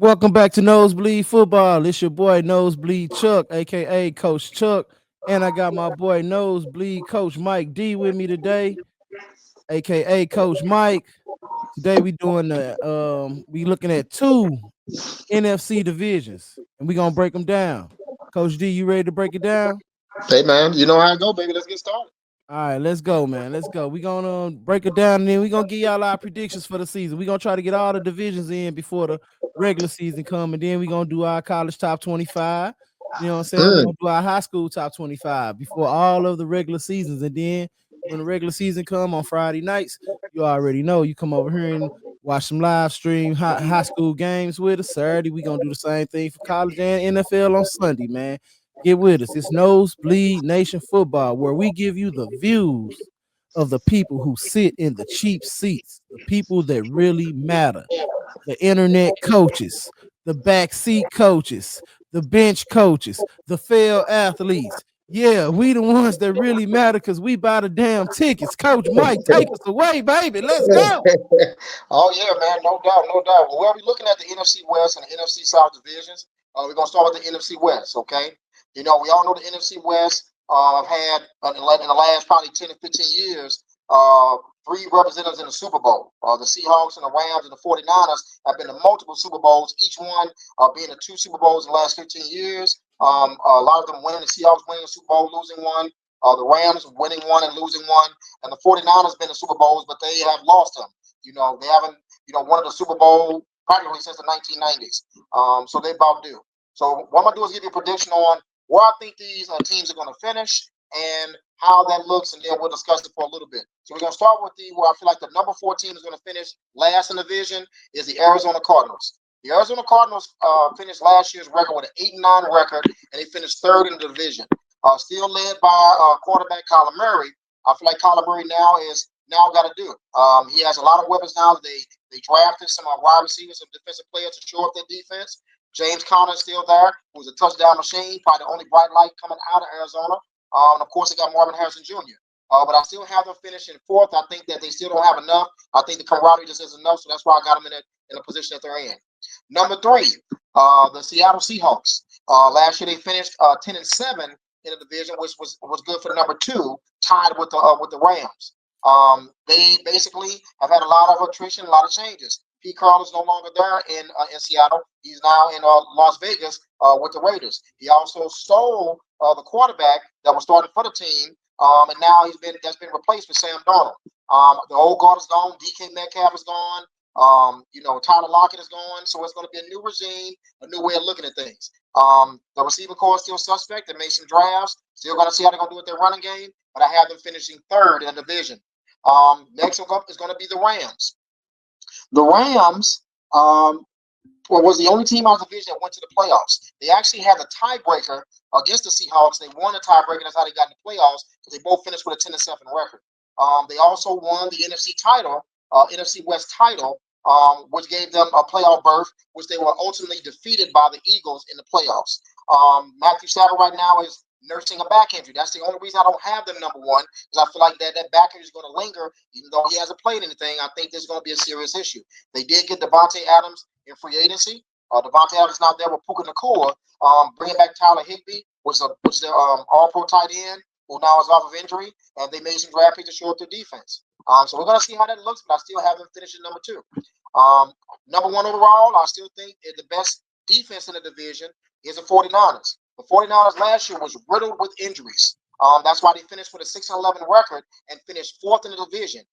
Welcome back to Nosebleed Football. It's your boy Nosebleed Chuck, aka Coach Chuck, and I got my boy Nosebleed Coach Mike D with me today, aka Coach Mike. Today we doing we looking at two NFC divisions, and we gonna break them down. Coach D, you ready to break it down? Hey man, you know how I go, baby. Let's get started. All right, let's go, man. Let's go. We gonna break it down, and then we gonna give y'all our predictions for the season. We gonna try to get all the divisions in before the regular season come, and then we gonna do our college top 25. You know what I'm saying? We're Mm. gonna do our high school top 25 before all of the regular seasons, and then when the regular season come on Friday nights, you already know you come over here and watch some live stream high school games with us. Saturday we gonna do the same thing for college and NFL on Sunday, man. Get with us. It's Nosebleed Nation Football, where we give you the views of the people who sit in the cheap seats, the people that really matter, the internet coaches, the backseat coaches, the bench coaches, the failed athletes. Yeah, we the ones that really matter because we buy the damn tickets. Coach Mike, take us away, baby. Let's go. Oh yeah, man, no doubt, no doubt. Well, we'll be looking at the NFC West and the NFC South divisions. We're gonna start with the NFC West, okay? You know, we all know the NFC West had in the last probably 10 to 15 years, three representatives in the Super Bowl. The Seahawks and the Rams and the 49ers have been to multiple Super Bowls, each one being the two Super Bowls in the last 15 years. A lot of them winning, the Seahawks winning the Super Bowl, losing one. The Rams winning one and losing one. And the 49ers been to Super Bowls, but they have lost them. You know, they haven't, won the Super Bowl practically since the 1990s. So they about due. So what I'm going to do is give you a prediction on where I think these teams are going to finish and how that looks, and then we'll discuss it for a little bit. So we're going to start with where I feel like the number 4 team is going to finish last in the division is the Arizona Cardinals. The Arizona Cardinals finished last year's record with an 8-9 record, and they finished third in the division. Still led by quarterback Kyler Murray. I feel like Kyler Murray now got to do. He has a lot of weapons now. They drafted some wide receivers, some defensive players to shore up their defense. James Conner is still there, who's a touchdown machine, probably the only bright light coming out of Arizona. And of course, they got Marvin Harrison Jr. But I still have them finishing fourth. I think that they still don't have enough. I think the camaraderie just isn't enough, so that's why I got them in the position that they're in. Number 3, the Seattle Seahawks. Last year they finished 10-7 in the division, which was good for the number 2, tied with the Rams. They basically have had a lot of attrition, a lot of changes. Pete Carroll is no longer there in Seattle. He's now in Las Vegas with the Raiders. He also stole the quarterback that was starting for the team, and now that's been replaced with Sam Darnold. The old guard is gone. DK Metcalf is gone. Tyler Lockett is gone. So it's going to be a new regime, a new way of looking at things. The receiving core is still suspect. They made some drafts. Still going to see how they're going to do with their running game. But I have them finishing third in the division. Next up is going to be the Rams. The Rams was the only team out of the division that went to the playoffs. They actually had a tiebreaker against the Seahawks. They won the tiebreaker. That's how they got in the playoffs. Because they both finished with a 10-7 record. They also won the NFC title, NFC West title, which gave them a playoff berth, which they were ultimately defeated by the Eagles in the playoffs. Matthew Stafford right now is nursing a back injury. That's the only reason I don't have them number 1, because I feel like that back injury is going to linger, even though he hasn't played anything. I think this is going to be a serious issue. They did get Devontae Adams in free agency. Devontae Adams is not there with Puka Nacua. Bringing back Tyler Higbee, which is their all-pro tight end, who now is off of injury, and they made some draft picks to show up their defense. So we're going to see how that looks, but I still have them finishing number 2. Number 1 overall, I still think the best defense in the division is the 49ers. The 49ers last year was riddled with injuries. That's why they finished with a 6-11 record and finished 4th in the division.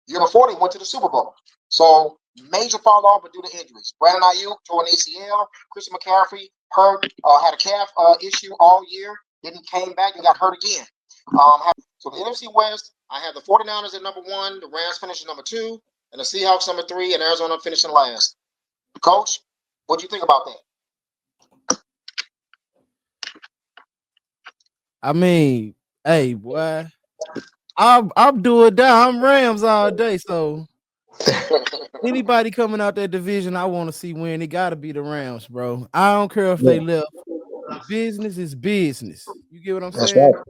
The year before, they went to the Super Bowl. So major fall off due to injuries. Brandon Ayuk tore an ACL. Christian McCaffrey hurt, had a calf issue all year. Then he came back and got hurt again. So the NFC West, I have the 49ers at number 1, the Rams finishing number 2, and the Seahawks number 3, and Arizona finishing last. Coach, what do you think about that? I mean, hey, boy, I'm doing down. I'm Rams all day. So anybody coming out that division, I want to see win. It got to be the Rams, bro. I don't care if they Yeah, left. Business is business. You get what I'm that's saying? right.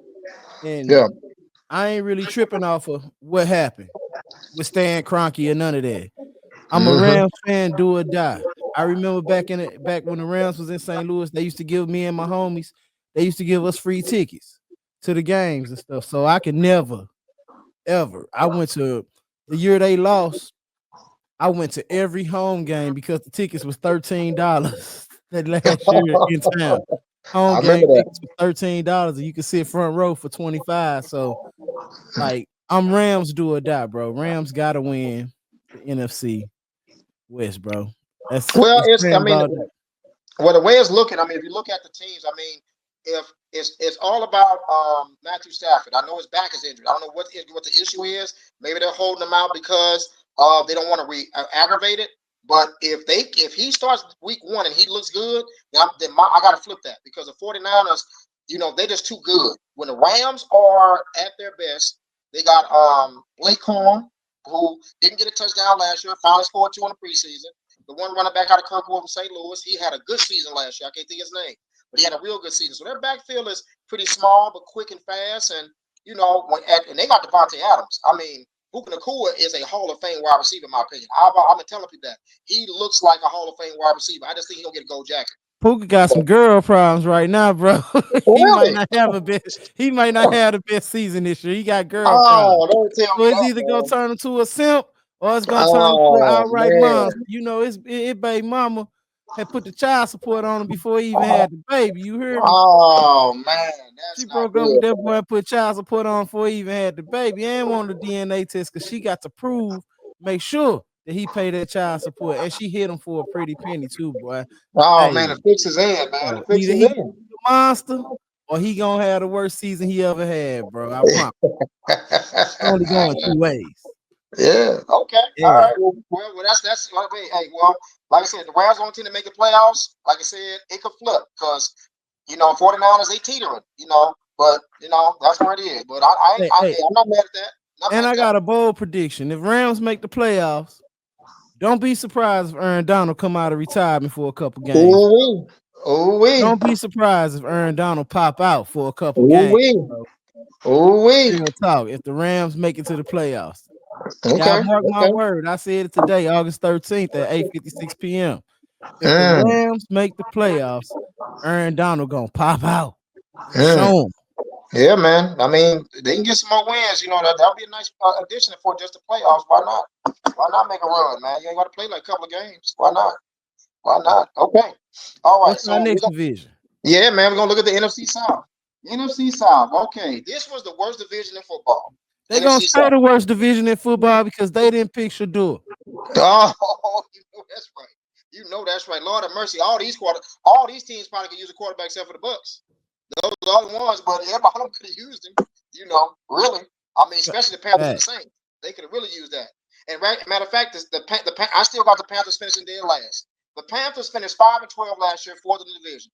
And Yeah. I ain't really tripping off of what happened with Stan Kroenke or none of that. I'm a Mm-hmm. Rams fan, do or die. I remember back when the Rams was in St. Louis, they used to give me and my homies, they used to give us free tickets to the games and stuff. So I could never, ever. I went to the year they lost. I went to every home game because the tickets was $13 that last year in town. I Home remember game that. tickets was $13 and you could sit front row for 25. So like I'm Rams do or die, bro. Rams gotta win the NFC West, bro. That's Well, it's I Rams mean, all day. well, the way it's looking, I mean, if you look at the teams, I mean, if it's all about Matthew Stafford. I know his back is injured. I don't know what the issue is. Maybe they're holding him out because they don't want to aggravate it. But if he starts week 1 and he looks good, I got to flip that because the 49ers, they're just too good. When the Rams are at their best, they got Blake Corum, who didn't get a touchdown last year, finally scored 2 in the preseason. The one running back out of Kirkwood from St. Louis, he had a good season last year. I can't think his name, but he had a real good season. So their backfield is pretty small but quick and fast, and and they got Devontae Adams. I mean, Puka Nacua is a Hall of Fame wide receiver, in my opinion. I've been telling people that he looks like a Hall of Fame wide receiver. I just think he's gonna get a gold jacket. Puka got some girl problems right now, bro. he might Really? not have a best. He might not have the best season this year. He got girl problems. Oh, don't tell So me it's that, either gonna man. turn into a simp or it's gonna turn into an Oh outright monster. man. His baby mama had put the child support on him before he even had the baby. You hear me? Oh man, She that's not broke up with good, that boy man. and put child support on before he even had the baby. And wanted the DNA test because she got to make sure that he paid that child support. And she hit him for a pretty penny too, boy. Oh man, Hey, the fix is in, man. The bro, fix either is he in. a monster or he gonna have the worst season he ever had, bro. I promise. It's only going two ways. Yeah. Okay. All Yeah. right. Well, that's like me. Hey, well, like I said, the Rams only team to make the playoffs. Like I said, it could flip because 49ers they teetering. But that's where it is. But Hey, hey, I'm not mad at that. Not mad and at I that. got a bold prediction. If Rams make the playoffs, don't be surprised if Aaron Donald come out of retirement for a couple games. Ooh wee. Ooh wee. Don't be surprised if Aaron Donald pop out for a couple Ooh games, wee. bro. Ooh wee. Real talk. If the Rams make it to the playoffs, y'all Okay. mark my Okay. word. I said it today, August 13th at 8:56 p.m. If the Mm, Rams make the playoffs, Aaron Donald gonna pop out and mm. show him. Yeah, man. I mean, they can get some more wins. That'll be a nice addition for just the playoffs. Why not? Why not make a run, man? You ain't got to play like a couple of games. Why not? Why not? Okay. All right. What's our So next division? yeah, man, we're gonna look at the NFC South. NFC South. Okay, this was the worst division in football. They gonna NFC stay South. the worst division in football because they didn't pick Shador. Oh, that's right. That's right. Lord have mercy. All these teams probably could use a quarterback except for the Bucks. Those are the only ones, but everybody of them could have used him. Really. I mean, especially the Panthers and the Saints. They could have really used that. And matter of fact, I still got the Panthers finishing dead last. The Panthers finished 5-12 last year, fourth in the division.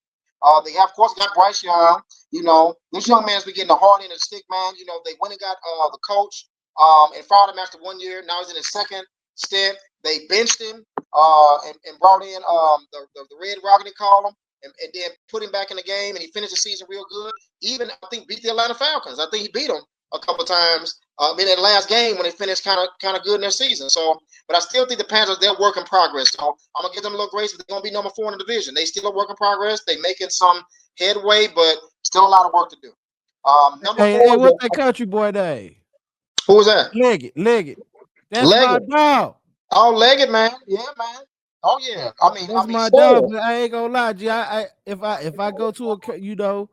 They have, of course, got Bryce Young. This young man's been getting the hard end of the stick, man. They went and got the coach and fired him after 1 year. Now he's in his second stint. They benched him and brought in the Red Rocket, they call him, and then put him back in the game, and he finished the season real good. Even, I think, beat the Atlanta Falcons. I think he beat them a couple of times in that last game when they finished kind of good in their season. So, but I still think the Panthers, they're work in progress. So I'm gonna give them a little grace, but they're gonna be number 4 in the division. They still a work in progress. They making some headway, but still a lot of work to do. Number Hey, 4 hey, is what's that country boy name? who was that? Leggett. That's my Leggett. dog. Oh, Leggett, man. Yeah, man. Oh yeah. That's I mean, my dog. still. Man. I ain't gonna lie, G. If I go to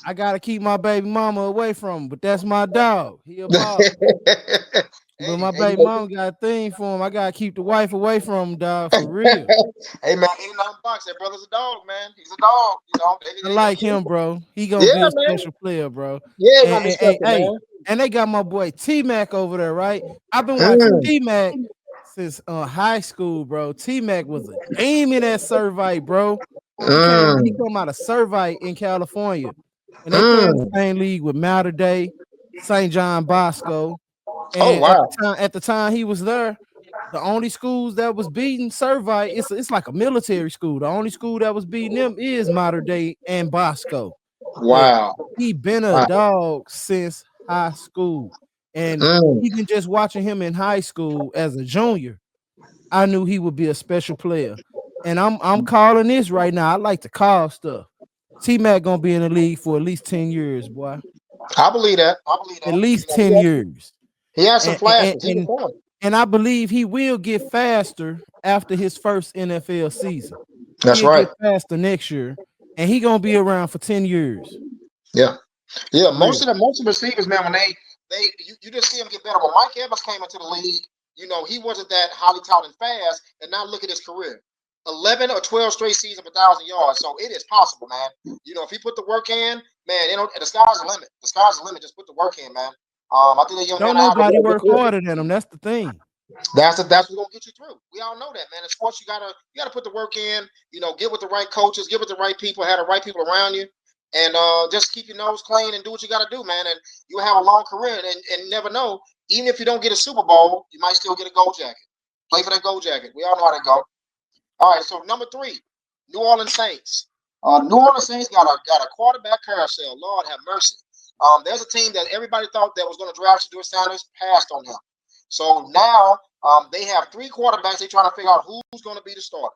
I gotta keep my baby mama away from him. But that's my dog. He a ball. But Hey, my hey, baby mama got a thing for him. I gotta keep the wife away from him, dog, for real. hey man, ain't nothing box. That brother's a dog, man. He's a dog. I like him, bro. He gonna be Yeah, a man. special player, bro. Yeah, he's And, gonna be and, special, hey, man. and they got my boy T Mac over there, right? I've been watching Mm, T Mac since high school, bro. T Mac was a demon at Servite, bro. He mm, come out of Servite in California, and they play in the mm. same league with Mater Day, St. John Bosco. Oh And wow. at the time he was there, the only schools that was beating Servite, it's like a military school. The only school that was beating them is Mater Day and Bosco. But Wow. he been a Wow. dog since high school. And Mm, even just watching him in high school as a junior, I knew he would be a special player. and I'm calling this right now. I like to call stuff. T-Mac gonna be in the league for at least 10 years, boy. I believe that. I believe At that. least 10 years. He has some And and, flashes. He was and, fun. and I believe he will get faster after his first NFL season. That's He'll right. get faster next year, and he gonna be around for 10 years. Yeah. Yeah. For real. Most of the receivers, man, when you just see him get better. When Mike Evans came into the league, he wasn't that highly touted fast, and now look at his career. 11 or 12 straight seasons of 1,000 yards. So it is possible, man. If he put the work in, man, the sky's the limit. The sky's the limit. Just put the work in, man. I think that young man Don't will have a nobody very good work career. harder than him. That's the thing. That's what's gonna get you through. We all know that, man. In sports, you gotta put the work in. Get with the right coaches, get with the right people, have the right people around you, and just keep your nose clean and do what you gotta do, man. And you'll have a long career, and you never know. Even if you don't get a Super Bowl, you might still get a gold jacket. Play for that gold jacket. We all know how that go. All right, so number 3, New Orleans Saints. New Orleans Saints got a quarterback carousel. Lord have mercy. There's a team that everybody thought that was going to draft Shedeur Sanders, passed on him. So now they have 3 quarterbacks. They're trying to figure out who's going to be the starter.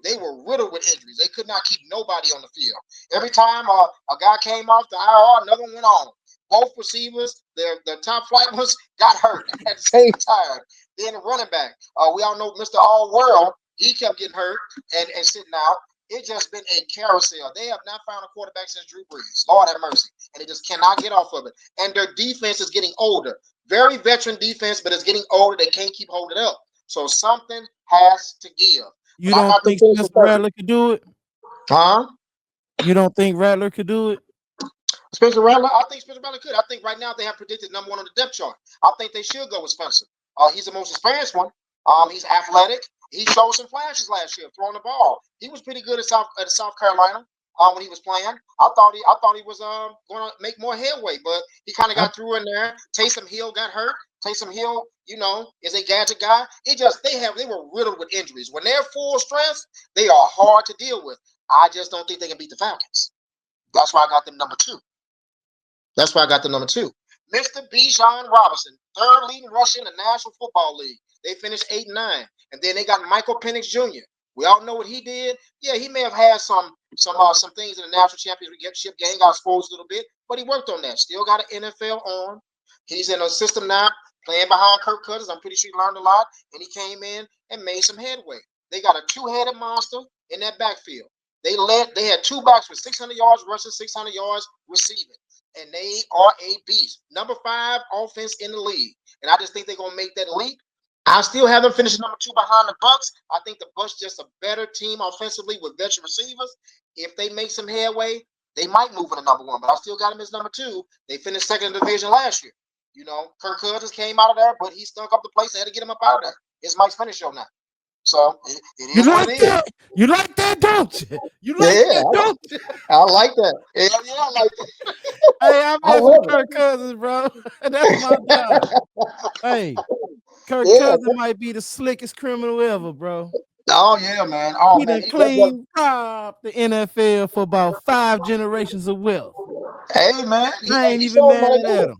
They were riddled with injuries. They could not keep nobody on the field. Every time a guy came off the IR, another one went on. Both receivers, their top flight ones, got hurt at the same time. Then the running back. We all know Mr. All World. He kept getting hurt and sitting out. It's just been a carousel. They have not found a quarterback since Drew Brees. Lord have mercy. And they just cannot get off of it. And their defense is getting older. Very veteran defense, but it's getting older. They can't keep holding it up. So something has to give. You But I don't got them think finishing Spencer first. Rattler could do it? Huh? You don't think Rattler could do it? Spencer Rattler? I think Spencer Rattler could. I think right now they have predicted number 1 on the depth chart. I think they should go with Spencer. He's the most experienced one. He's athletic. He showed some flashes last year throwing the ball. He was pretty good at South Carolina when he was playing. I thought he was going to make more headway, but he kind of got through in there. Taysom Hill got hurt. Taysom Hill, is a gadget guy. They were riddled with injuries. When they're full strength, they are hard to deal with. I just don't think they can beat the Falcons. That's why I got them number 2. Mr. Bijan Robinson, 3rd leading rusher in the National Football League. They finished 8-9. And then they got Michael Penix Jr. We all know what he did. Yeah, he may have had some things in the national championship game, got exposed a little bit, but he worked on that. Still got an NFL arm. He's in a system now, playing behind Kirk Cousins. I'm pretty sure he learned a lot, and he came in and made some headway. They got a 2-headed monster in that backfield. They had 2 backs with 600 yards rushing, 600 yards receiving, and they are a beast. Number 5 offense in the league, and I just think they're gonna make that leap. I still have them finishing number 2 behind the Bucs. I think the Bucs just a better team offensively with veteran receivers. If they make some headway, they might move into number 1. But I still got them as number 2. They finished 2nd in the division last year. Kirk Cousins came out of there, but he stunk up the place. They had to get him up out of there. It's Mike's finish show now. So it is what it is. You like that, don't you? You like that, don't you? I like that. Yeah, I like that. Hey, I'm I in love for Kirk Cousins, bro. That's my guy. Hey, Kirk Yeah. Cousins might be the slickest criminal ever, bro. Oh yeah, man. Oh He man. done clean robbed the NFL for about 5 generations of wealth. Hey man, I ain't he even showed him how mad to do at it. him.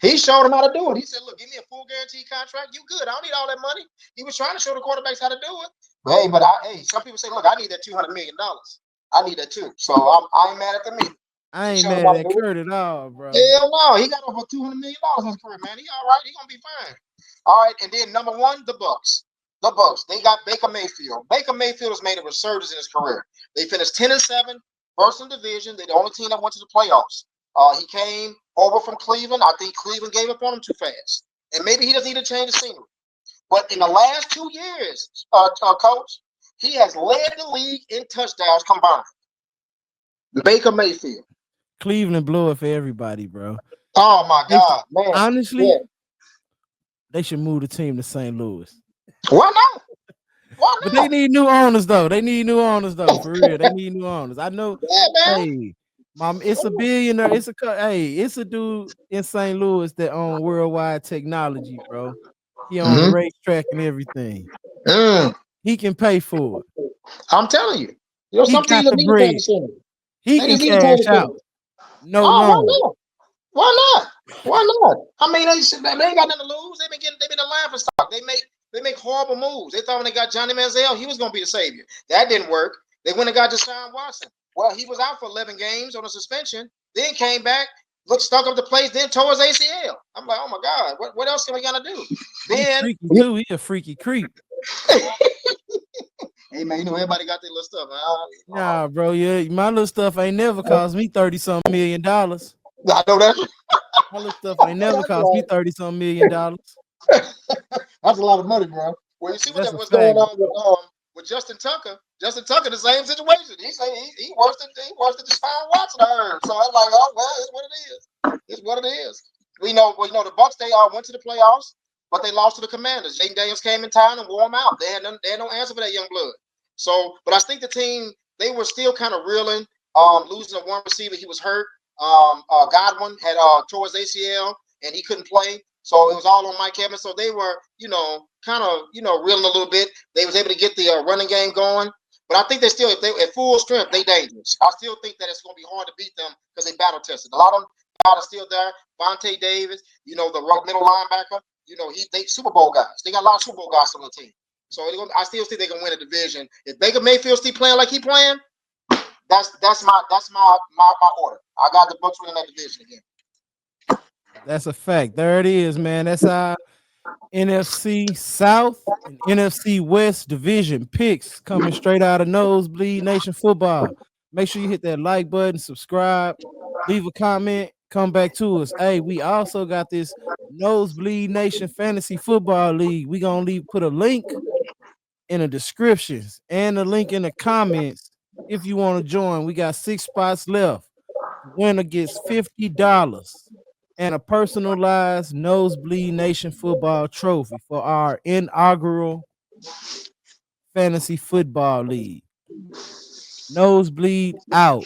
He showed him how to do it. He said, "Look, give me a full guarantee contract. You good? I don't need all that money." He was trying to show the quarterbacks how to do it. But some people say, "Look, I need that $200 million. I need that too." So I ain't mad at them either. I He ain't showed him mad how to at do it. Kurt at all, bro. Hell no, he got over $200 million in his career, man. He all right. He gonna be fine. All right, and then number 1, the Bucs. The Bucs. They got Baker Mayfield. Baker Mayfield has made a resurgence in his career. They finished 10-7, first in division. They're the only team that went to the playoffs. He came over from Cleveland. I think Cleveland gave up on him too fast, and maybe he doesn't need to change the scenery. But in the last 2 years, coach, he has led the league in touchdowns combined. Baker Mayfield. Cleveland blew it for everybody, bro. Oh my God, man! Honestly, Yeah. they should move the team to St. Louis. Why not? Why But not? they need new owners, though. For real. They need new owners. I know. Yeah, man. Hey, mom, it's a billionaire. It's a dude in St. Louis that own Worldwide Technology, bro. He on the racetrack and everything. He can pay for it. I'm telling you. He Some got teams the need to change bread. the scenery. He They can just need to change cash the out. scenery. No Oh, loan. why not? Why not? Why not? I mean, they ain't got nothing to lose. They've been a laughing stock. They make horrible moves. They thought when they got Johnny Manziel, he was going to be the savior. That didn't work. They went and got Deshaun Watson. Well, he was out for 11 games on a suspension, then came back, looked stuck up the place, then tore his ACL. I'm like, oh my God, what else are we gonna do? He Then freaky too. He a freaky creep. hey man, everybody got their little stuff. Nah, bro. Yeah, my little stuff ain't never cost me $30-something million. My I know that. little stuff ain't never cost me $30-something million. That's a lot of money, bro. Well, you see That's a what's going fact. on with Justin Tucker. Justin Tucker, the same situation. He say he worse than Deshaun Watson. I heard. So I'm like, oh well, it's what it is. It's what it is. We know the Bucks. They went to the playoffs, but they lost to the Commanders. Jaden Daniels came in time and wore them out. They had no answer for that young blood. So, but I think the team, they were still kind of reeling. Losing a one receiver, he was hurt. Godwin had tore his ACL and he couldn't play. So it was all on Mike Evans. So they were, kind of, reeling a little bit. They was able to get the running game going. But I think they still, if they at full strength, they dangerous. I still think that it's going to be hard to beat them because they battle tested. A lot of them are still there. Vontae Davis, the middle linebacker, they Super Bowl guys. They got a lot of Super Bowl guys on the team. So I still think they can win a division. If Baker Mayfield still playing like he playing, that's my order. I got the Bucks winning that division again. That's a fact. There it is, man. That's our NFC South and NFC West division picks coming straight out of Nosebleed Nation Football. Make sure you hit that like button, subscribe, leave a comment, come back to us. Hey, we also got this Nosebleed Nation Fantasy Football League. We gonna put a link in the descriptions and a link in the comments if you want to join. We got 6 spots left. The winner gets $50 and a personalized Nosebleed Nation football trophy for our inaugural fantasy football league. Nosebleed out.